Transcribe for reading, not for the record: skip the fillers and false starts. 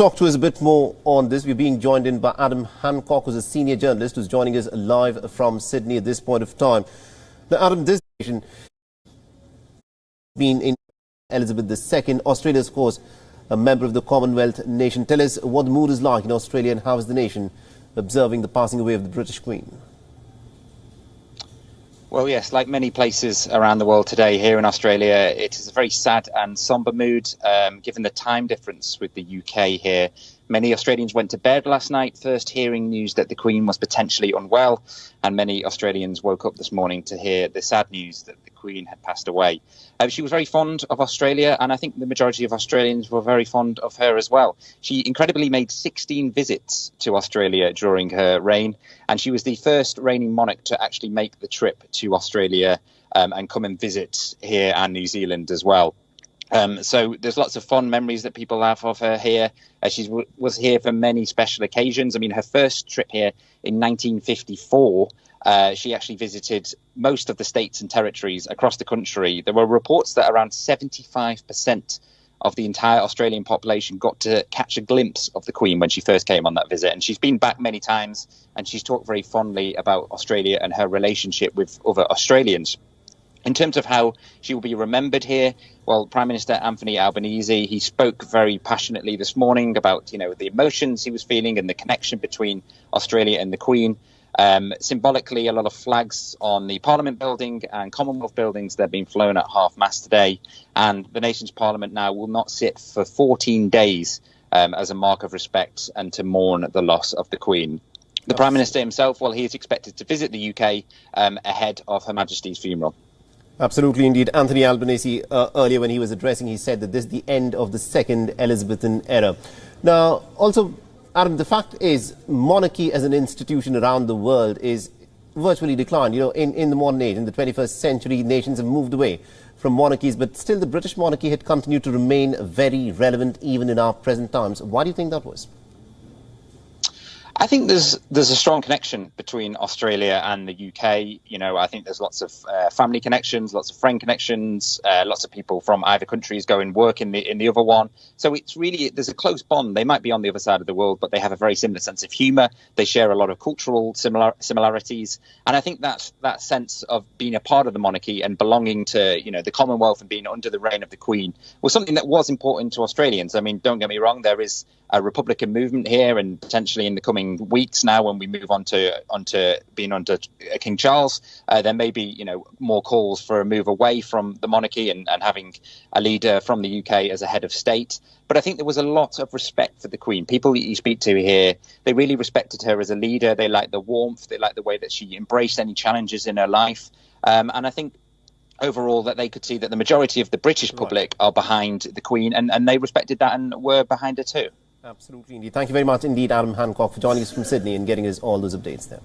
talk to us a bit more on this, we're being joined in by Adam Hancock, who's a senior journalist who's joining us live from Sydney at this point of time. Now, Adam, this nation been in Elizabeth II, Australia, of course, a member of the Commonwealth nation. Tell us what the mood is like in Australia and how is the nation observing the passing away of the British Queen? Well, yes, like many places around the world today, here in Australia, it is a very sad and somber mood, given the time difference with the UK here. Many Australians went to bed last night, first hearing news that the Queen was potentially unwell, and many Australians woke up this morning to hear the sad news that the Queen had passed away. She was very fond of Australia, and I think the majority of Australians were very fond of her as well. She incredibly made 16 visits to Australia during her reign, and she was the first reigning monarch to actually make the trip to Australia and come and visit here and New Zealand as well. So there's lots of fond memories that people have of her here. She was here for many special occasions. I mean, her first trip here in 1954, she actually visited most of the states and territories across the country. There were reports that around 75% of the entire Australian population got to catch a glimpse of the Queen when she first came on that visit. And she's been back many times, and she's talked very fondly about Australia and her relationship with other Australians. In terms of how she will be remembered here, well, Prime Minister Anthony Albanese, he spoke very passionately this morning about, the emotions he was feeling and the connection between Australia and the Queen. Symbolically, a lot of flags on the Parliament building and Commonwealth buildings, they're being flown at half-mast today. And the nation's Parliament now will not sit for 14 days as a mark of respect and to mourn the loss of the Queen. The Prime Minister himself, well, he is expected to visit the UK ahead of Her Majesty's funeral. Absolutely, indeed. Anthony Albanese, earlier when he was addressing, he said that this is the end of the second Elizabethan era. Now, also, Adam, the fact is monarchy as an institution around the world is virtually declined. In the modern age, in the 21st century, nations have moved away from monarchies, but still the British monarchy had continued to remain very relevant even in our present times. Why do you think that was? I think there's a strong connection between Australia and the UK. I think there's lots of family connections, lots of friend connections, lots of people from either countries go and work in the other one. So it's really, there's a close bond. They might be on the other side of the world, but they have a very similar sense of humour. They share a lot of cultural similarities. And I think that sense of being a part of the monarchy and belonging to, the Commonwealth and being under the reign of the Queen was something that was important to Australians. I mean, don't get me wrong, there is a Republican movement here, and potentially in the coming weeks now, when we move on to being under King Charles, there may be more calls for a move away from the monarchy and having a leader from the UK as a head of state. But I think there was a lot of respect for the Queen. People that you speak to here, they really respected her as a leader. They liked the warmth. They liked the way that she embraced any challenges in her life. And I think overall that they could see that the majority of the British public are behind the Queen, and they respected that and were behind her too. Absolutely, indeed. Thank you very much indeed, Adam Hancock, for joining us from Sydney and getting us all those updates there.